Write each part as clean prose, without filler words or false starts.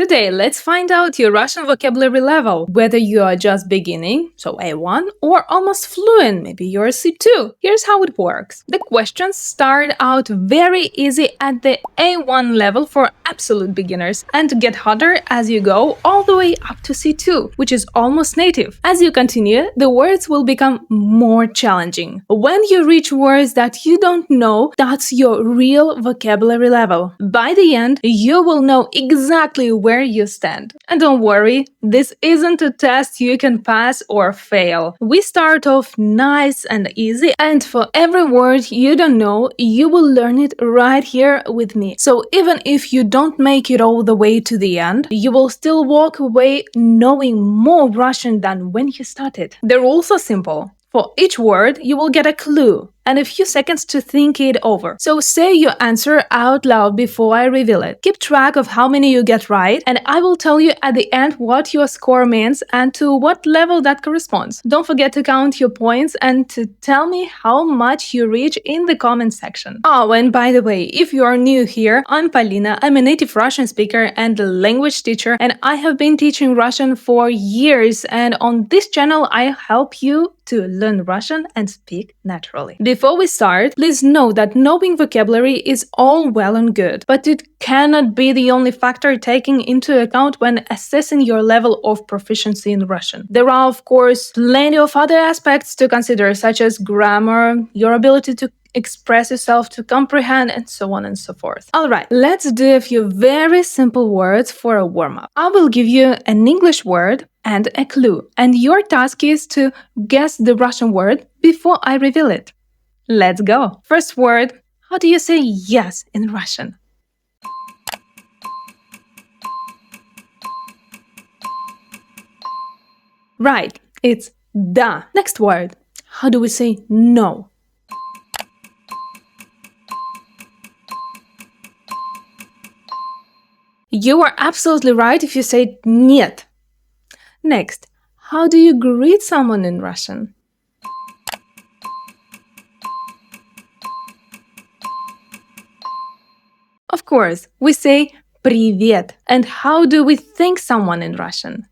Today, let's find out your Russian vocabulary level, whether you are just beginning, so A1, or almost fluent, maybe you're C2. Here's how it works. The questions start out very easy at the A1 level for absolute beginners and get harder as you go all the way up to C2, which is almost native. As you continue, the words will become more challenging. When you reach words that you don't know, that's your real vocabulary level. By the end, you will know exactly where you stand. And don't worry, this isn't a test you can pass or fail. We start off nice and easy, and for every word you don't know, you will learn it right here with me. So even if you don't make it all the way to the end, you will still walk away knowing more Russian than when you started. The rules are simple. For each word, you will get a clue and a few seconds to think it over. So say your answer out loud before I reveal it. Keep track of how many you get right, and I will tell you at the end what your score means and to what level that corresponds. Don't forget to count your points and to tell me how much you reach in the comment section. Oh, and by the way, if you are new here, I'm Polina. I'm a native Russian speaker and a language teacher, and I have been teaching Russian for years, and on this channel I help you to learn Russian and speak naturally. Before we start, please know that knowing vocabulary is all well and good, but it cannot be the only factor taken into account when assessing your level of proficiency in Russian. There are, of course, plenty of other aspects to consider, such as grammar, your ability to express yourself, to comprehend, and so on and so forth. Alright, let's do a few very simple words for a warm-up. I will give you an English word and a clue, and your task is to guess the Russian word before I reveal it. Let's go! First word, how do you say yes in Russian? Right, it's da. Next word, how do we say no? You are absolutely right if you say нет. Next, how do you greet someone in Russian? Of course, we say привет. And how do we thank someone in Russian?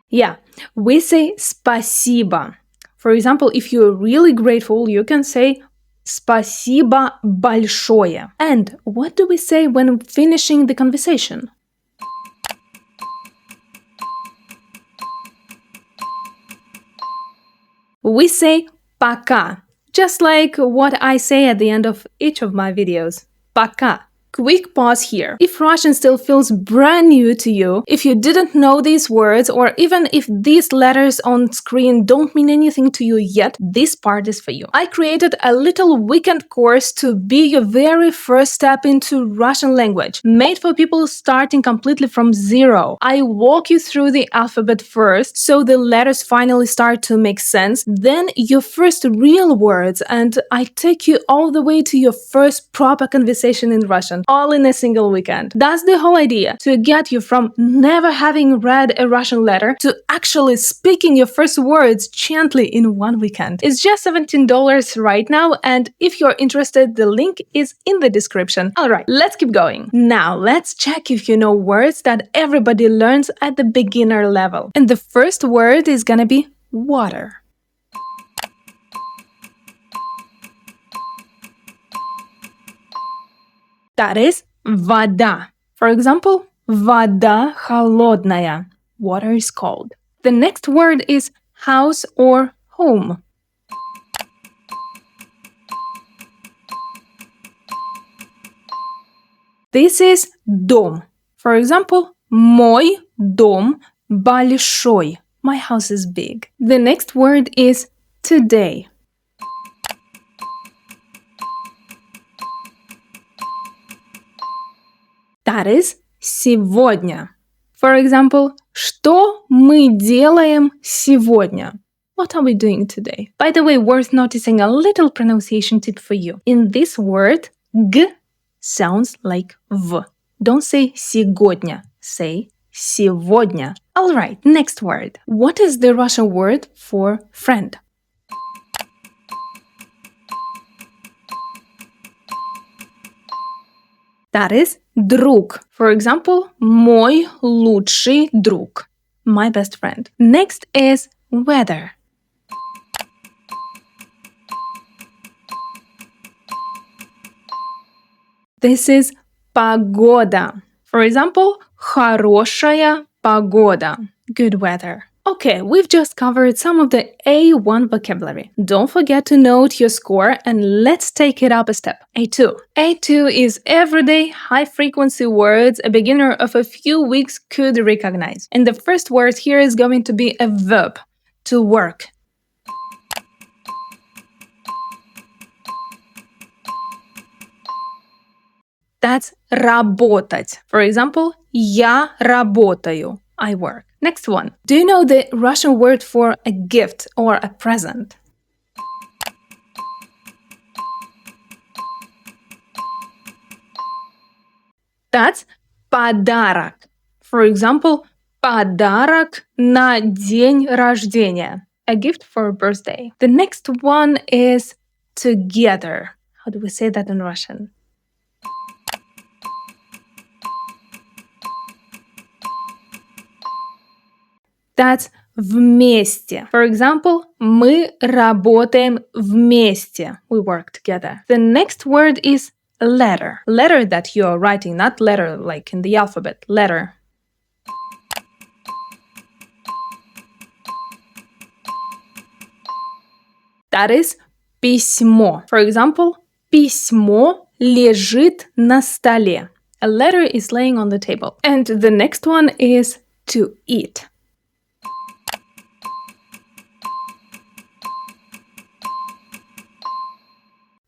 Yeah, we say спасибо. For example, if you're really grateful, you can say спасибо большое. And what do we say when finishing the conversation? We say пока, just like what I say at the end of each of my videos. Пока. Quick pause here. If Russian still feels brand new to you, if you didn't know these words, or even if these letters on screen don't mean anything to you yet, this part is for you. I created a little weekend course to be your very first step into Russian language, made for people starting completely from zero. I walk you through the alphabet first, so the letters finally start to make sense, then your first real words, and I take you all the way to your first proper conversation in Russian. All in a single weekend. That's the whole idea, to get you from never having read a Russian letter to actually speaking your first words gently in one weekend. It's just $17 right now, and if you're interested, the link is in the description. Alright, let's keep going. Now, let's check if you know words that everybody learns at the beginner level. And the first word is gonna be water. That is вода. For example, вода холодная. Water is cold. The next word is house or home. This is дом. For example, мой дом большой. My house is big. The next word is today. That is сегодня. For example, что мы делаем сегодня? What are we doing today? By the way, worth noticing a little pronunciation tip for you. In this word, g sounds like v. Don't say сегодня, say сегодня. Alright, next word. What is the Russian word for friend? That is друг. For example, мой лучший друг. My best friend. Next is weather. This is погода. For example, хорошая погода. Good weather. Okay, we've just covered some of the A1 vocabulary. Don't forget to note your score and let's take it up a step. A2. A2 is everyday, high frequency words a beginner of a few weeks could recognize. And the first word here is going to be a verb, to work. That's работать. For example, я работаю. I work. Next one. Do you know the Russian word for a gift or a present? That's подарок. For example, подарок на день рождения. A gift for a birthday. The next one is together. How do we say that in Russian? That's вместе. For example, мы работаем вместе. We work together. The next word is letter. Letter that you are writing, not letter like in the alphabet. Letter. That is письмо. For example, письмо лежит на столе. A letter is laying on the table. And the next one is to eat.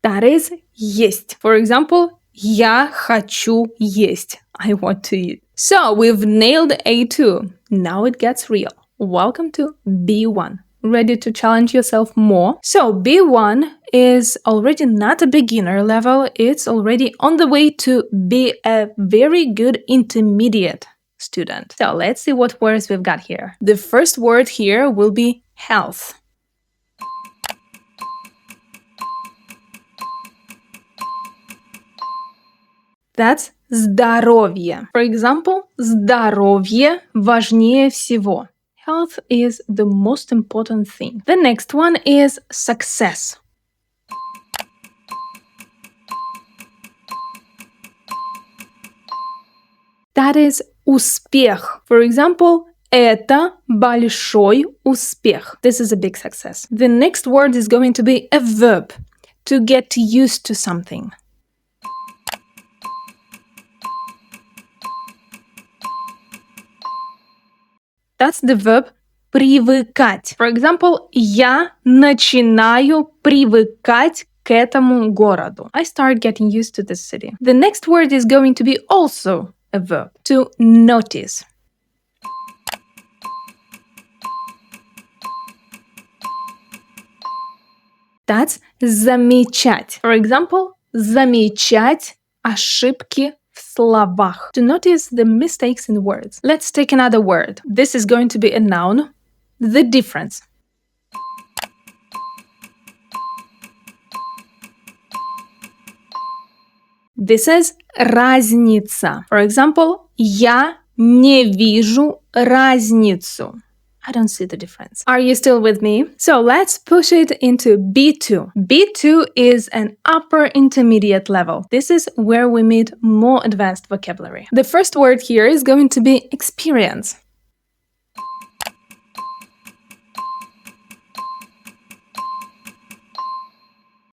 That is есть. For example, я хочу есть. I want to eat. So we've nailed A2. Now it gets real. Welcome to B1. Ready to challenge yourself more? So B1 is already not a beginner level. It's already on the way to be a very good intermediate student. So let's see what words we've got here. The first word here will be health. That's здоровье. For example, здоровье важнее всего. Health is the most important thing. The next one is success. That is успех. For example, это большой успех. This is a big success. The next word is going to be a verb, to get used to something. That's the verb привыкать. For example, я начинаю привыкать к этому городу. I start getting used to this city. The next word is going to be also a verb, to notice. That's замечать. For example, замечать ошибки в словах. To notice the mistakes in words. Let's take another word. This is going to be a noun. The difference. This is разница. For example, я не вижу разницу. I don't see the difference. Are you still with me? So let's push it into B2. B2 is an upper intermediate level. This is where we meet more advanced vocabulary. The first word here is going to be experience.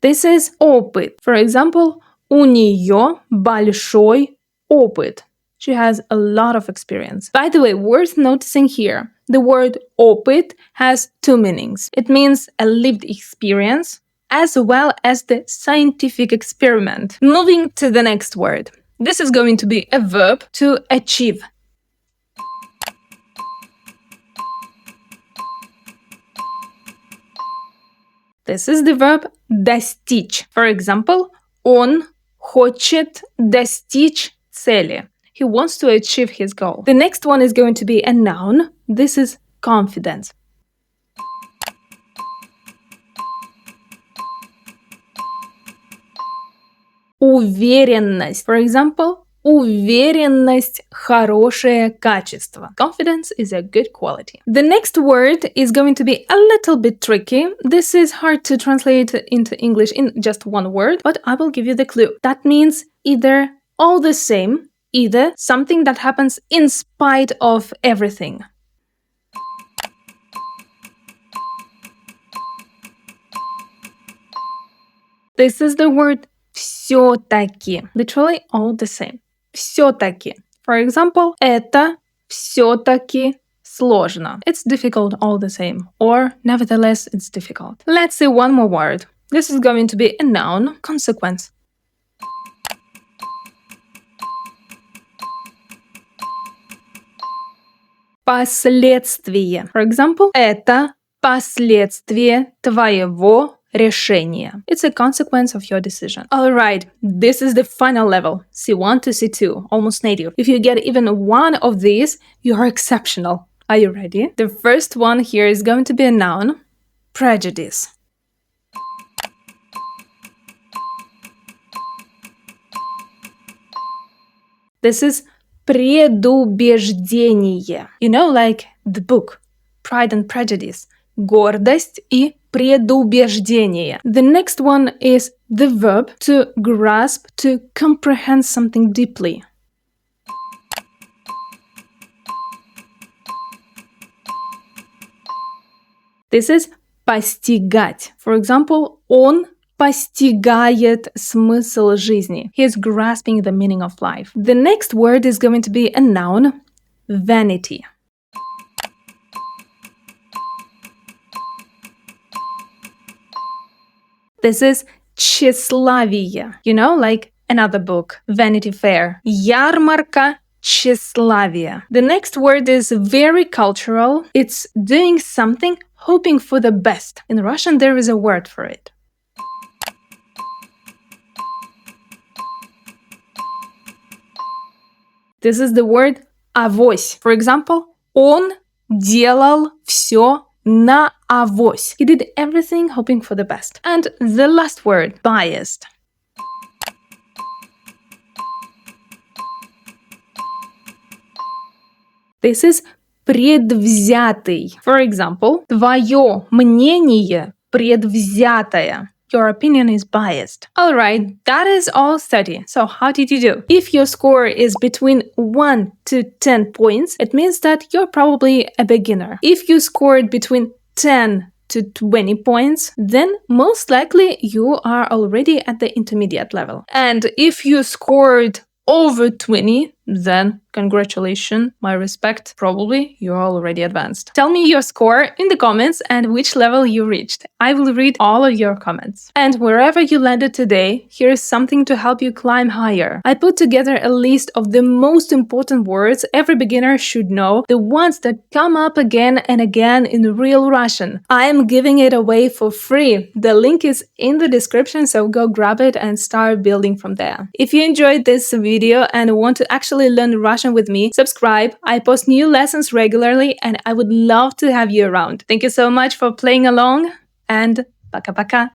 This is опыт. For example, у нее большой опыт. She has a lot of experience. By the way, worth noticing here, the word опыt has two meanings. It means a lived experience as well as the scientific experiment. Moving to the next word. This is going to be a verb, to achieve. This is the verb достичь. For example, он хочет достичь цели. He wants to achieve his goal. The next one is going to be a noun. This is confidence. уверенность. For example, уверенность – хорошее качество. Confidence is a good quality. The next word is going to be a little bit tricky. This is hard to translate into English in just one word, but I will give you the clue. That means either all the same, either something that happens in spite of everything. This is the word всё-таки. Literally all the same. Всё-таки. For example, это всё-таки сложно. It's difficult all the same. Or, nevertheless, it's difficult. Let's see one more word. This is going to be a noun, consequence. Последствие. For example, это последствие твоего решения. It's a consequence of your decision. Alright, this is the final level. C1 to C2, almost native. If you get even one of these, you are exceptional. Are you ready? The first one here is going to be a noun, prejudice. This is предубеждение. You know, like the book, Pride and Prejudice. Гордость и предубеждение. The next one is the verb to grasp, to comprehend something deeply. This is постигать. For example, он постигает смысл жизни. He is grasping the meaning of life. The next word is going to be a noun, vanity. This is тщеславие. You know, like another book, Vanity Fair. Ярмарка тщеславия. The next word is very cultural. It's doing something, hoping for the best. In Russian, there is a word for it. This is the word авось. For example, он делал все на авось. He did everything hoping for the best. And the last word, biased. This is предвзятый. For example, твое мнение предвзятое. Your opinion is biased. Alright, that is all 30. So how did you do? If your score is between 1 to 10 points, it means that you're probably a beginner. If you scored between 10 to 20 points, then most likely you are already at the intermediate level. And if you scored over 20, then congratulations, my respect, probably you're already advanced. Tell me your score in the comments and which level you reached. I will read all of your comments. And wherever you landed today, here is something to help you climb higher. I put together a list of the most important words every beginner should know, the ones that come up again and again in real Russian. I am giving it away for free. The link is in the description, so go grab it and start building from there. If you enjoyed this video and want to actually learn Russian with me, subscribe. I post new lessons regularly and I would love to have you around. Thank you so much for playing along and пока-пока.